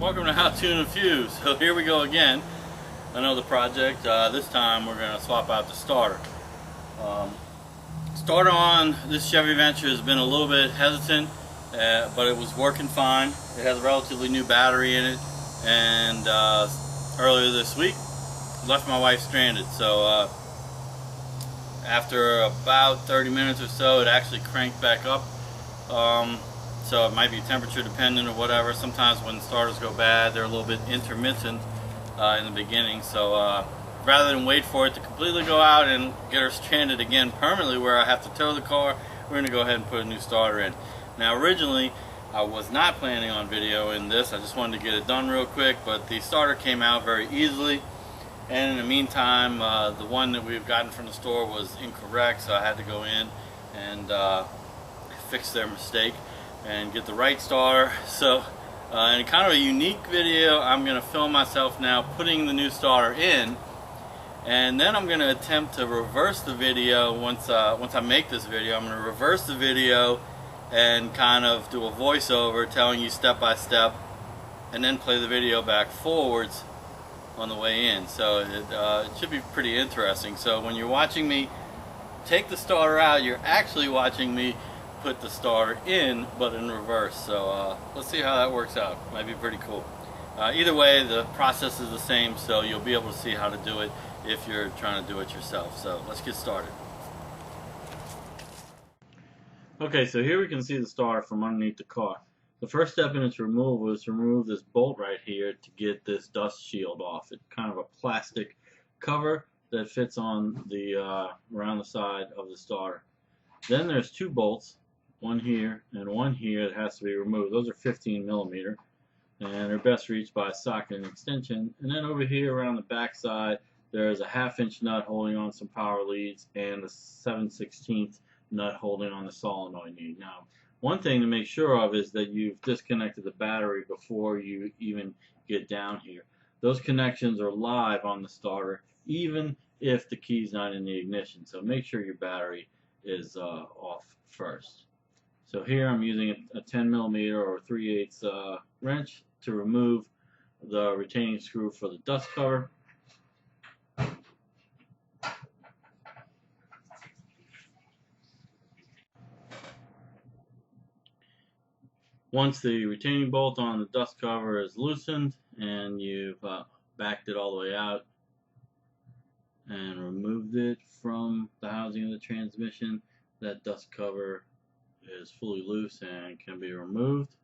Welcome to How to Tune a Fuse. So here we go again, another project. This time we're going to swap out the starter. Starter on this Chevy Venture has been a little bit hesitant, but it was working fine. It has a relatively new battery in it, and earlier this week left my wife stranded. So after about 30 minutes or so, it actually cranked back up. So it might be temperature dependent or whatever. Sometimes when starters go bad, they're a little bit intermittent in the beginning. So rather than wait for it to completely go out and get her stranded again permanently where I have to tow the car, we're going to go ahead and put a new starter in. Now originally I was not planning on videoing this. I just wanted to get it done real quick, but the starter came out very easily. And in the meantime, the one that we've gotten from the store was incorrect, so I had to go in and fix their mistake and get the right starter. So in kind of a unique video, I'm going to film myself now putting the new starter in, and then I'm going to attempt to reverse the video. Once I make this video, I'm going to reverse the video and kind of do a voiceover telling you step by step, and then play the video back forwards on the way in. So it should be pretty interesting. So when you're watching me take the starter out, you're actually watching me put the starter in, but in reverse. So let's see how that works out. Might be pretty cool. Either way, the process is the same, so you'll be able to see how to do it if you're trying to do it yourself. So let's get started. Okay, so here we can see the starter from underneath the car. The first step in its removal is to remove this bolt right here to get this dust shield off. It's kind of a plastic cover that fits on the around the side of the starter. Then there's two bolts, one here and one here, that has to be removed. Those are 15mm, and they're best reached by a socket and extension. And then over here around the back side, there's a 1/2-inch nut holding on some power leads and a 7/16 nut holding on the solenoid lead. Now, one thing to make sure of is that you've disconnected the battery before you even get down here. Those connections are live on the starter, even if the key's not in the ignition. So make sure your battery is off first. So here I'm using a 10mm or 3/8 wrench to remove the retaining screw for the dust cover. Once the retaining bolt on the dust cover is loosened and you've backed it all the way out and removed it from the housing of the transmission, that dust cover is fully loose and can be removed.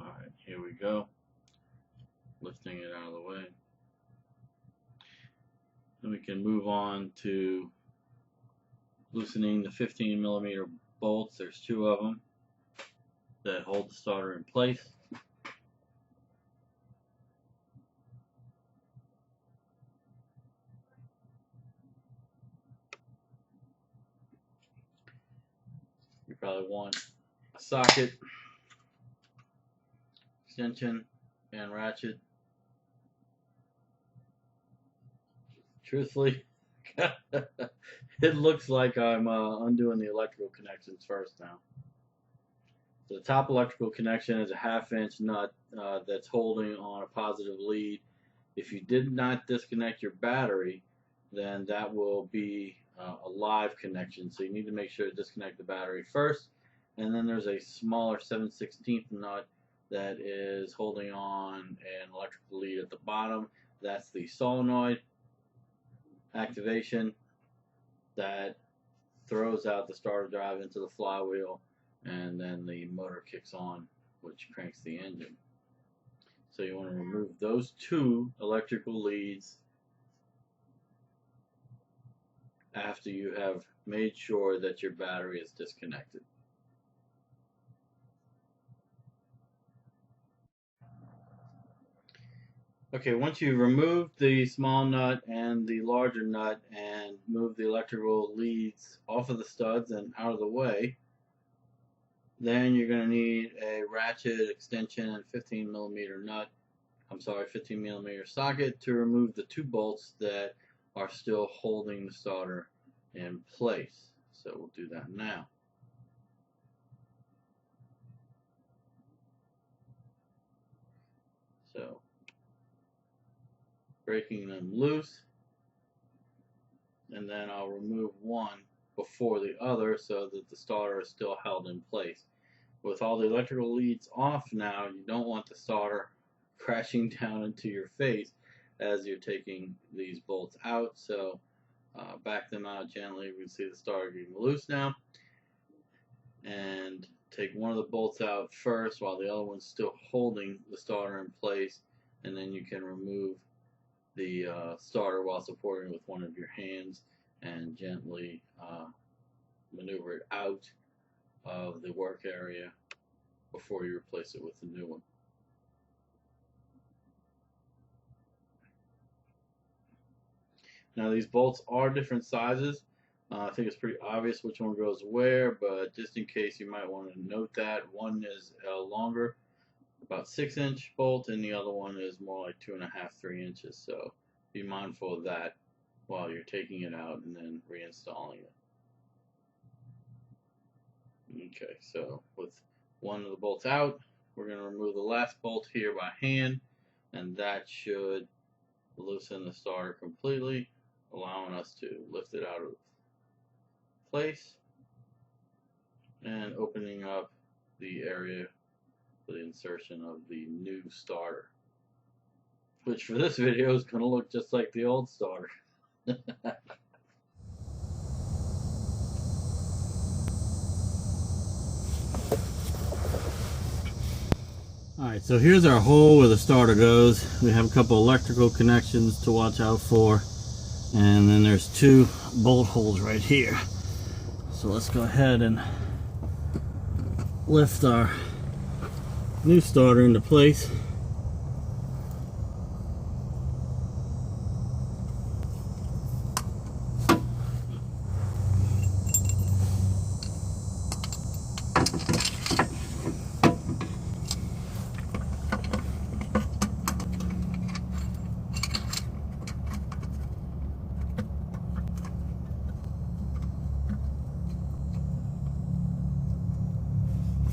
Alright, here we go. Lifting it out of the way. Then we can move on to loosening the 15mm bolts. There's two of them that hold the starter in place. You probably want a socket, extension, and ratchet. Truthfully, it looks like I'm undoing the electrical connections first now. The top electrical connection is a 1/2-inch nut that's holding on a positive lead. If you did not disconnect your battery, then that will be a live connection. So you need to make sure to disconnect the battery first. And then there's a smaller 7/16 nut that is holding on an electrical lead at the bottom. That's the solenoid activation that throws out the starter drive into the flywheel, and then the motor kicks on, which cranks the engine. So you want to remove those two electrical leads after you have made sure that your battery is disconnected. Okay, once you've removed the small nut and the larger nut and moved the electrical leads off of the studs and out of the way, Then you're going to need a ratchet extension and 15mm nut. 15mm socket to remove the 2 bolts that are still holding the starter in place. So we'll do that now. So breaking them loose, and then I'll remove one before the other so that the starter is still held in place. With all the electrical leads off now, you don't want the starter crashing down into your face as you're taking these bolts out. So back them out gently. We can see the starter getting loose now. And take one of the bolts out first while the other one's still holding the starter in place, and then you can remove the starter while supporting it with one of your hands and gently maneuver it out of the work area before you replace it with the new one. Now these bolts are different sizes. I think it's pretty obvious which one goes where, but just in case you might want to note that one is longer, about 6-inch bolt, and the other one is more like 2.5, 3 inches. So be mindful of that while you're taking it out and then reinstalling it. Okay, so with one of the bolts out, we're going to remove the last bolt here by hand, and that should loosen the starter completely, allowing us to lift it out of place and opening up the area for the insertion of the new starter, which for this video is going to look just like the old starter. Alright, so here's our hole where the starter goes. We have a couple electrical connections to watch out for, and then there's 2 bolt holes right here. So let's go ahead and lift our new starter into place.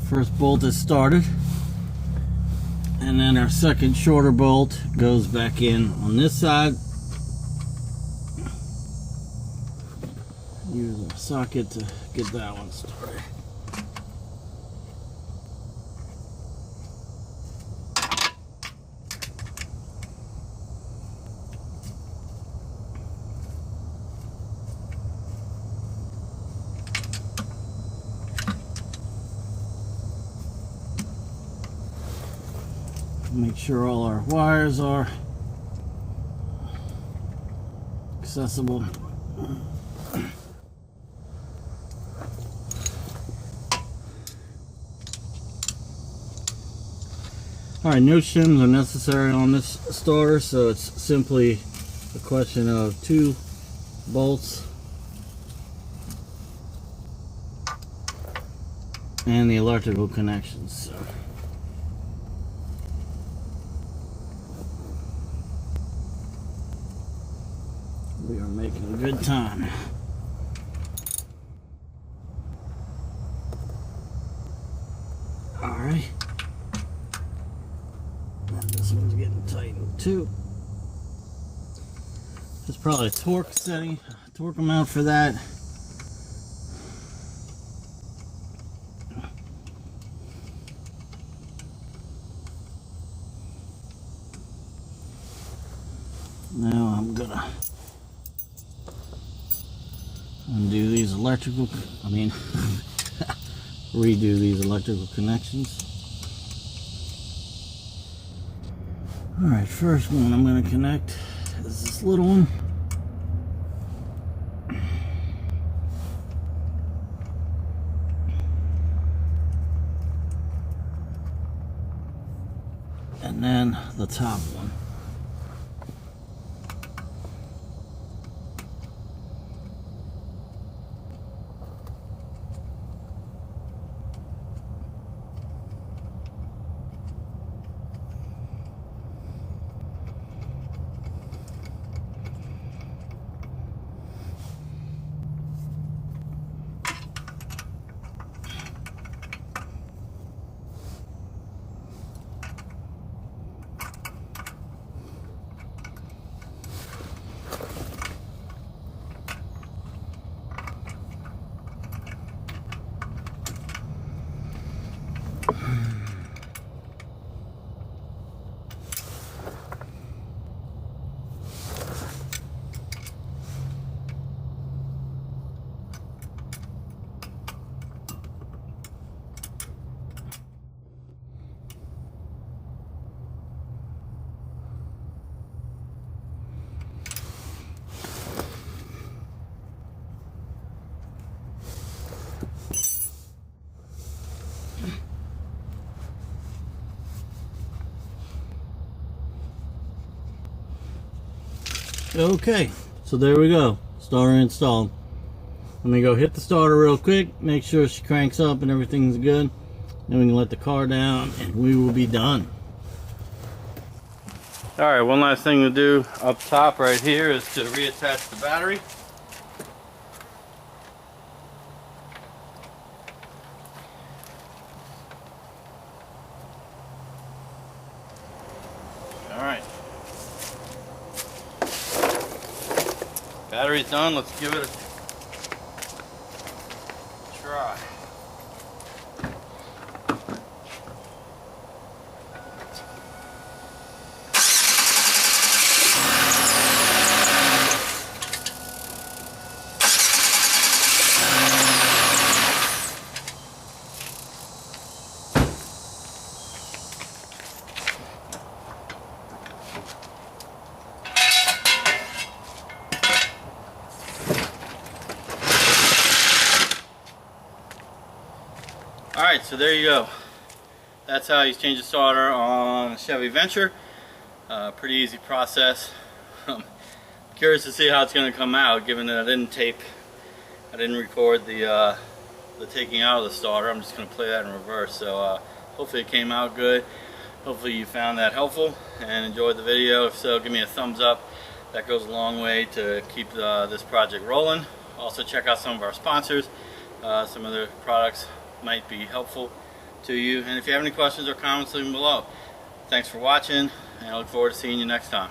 First bolt is started, and then our second shorter bolt goes back in on this side. Use a socket to get that one started. Make sure all our wires are accessible. Alright, no shims are necessary on this starter, so it's simply a question of 2 bolts and the electrical connections. So we are making good time. Alright. This one's getting tightened too. There's probably a torque setting, torque amount for that. Now I'm gonna undo these electrical, redo these electrical connections. Alright, first one I'm going to connect is this little one. And then the top one. Okay, so there we go. Starter installed. Let me go hit the starter real quick, make sure she cranks up and everything's good. Then we can let the car down and we will be done. Alright, one last thing to do up top right here is to reattach the battery. Alright. Battery's done, let's give it a try. Alright, so there you go. That's how you change the starter on a Chevy Venture. Pretty easy process. Curious to see how it's going to come out, given that I didn't record the taking out of the starter. I'm just going to play that in reverse. So hopefully it came out good. Hopefully you found that helpful and enjoyed the video. If so, give me a thumbs up. That goes a long way to keep this project rolling. Also check out some of our sponsors. Some of their products might be helpful to you. And if you have any questions or comments, leave them below. Thanks for watching, and I look forward to seeing you next time.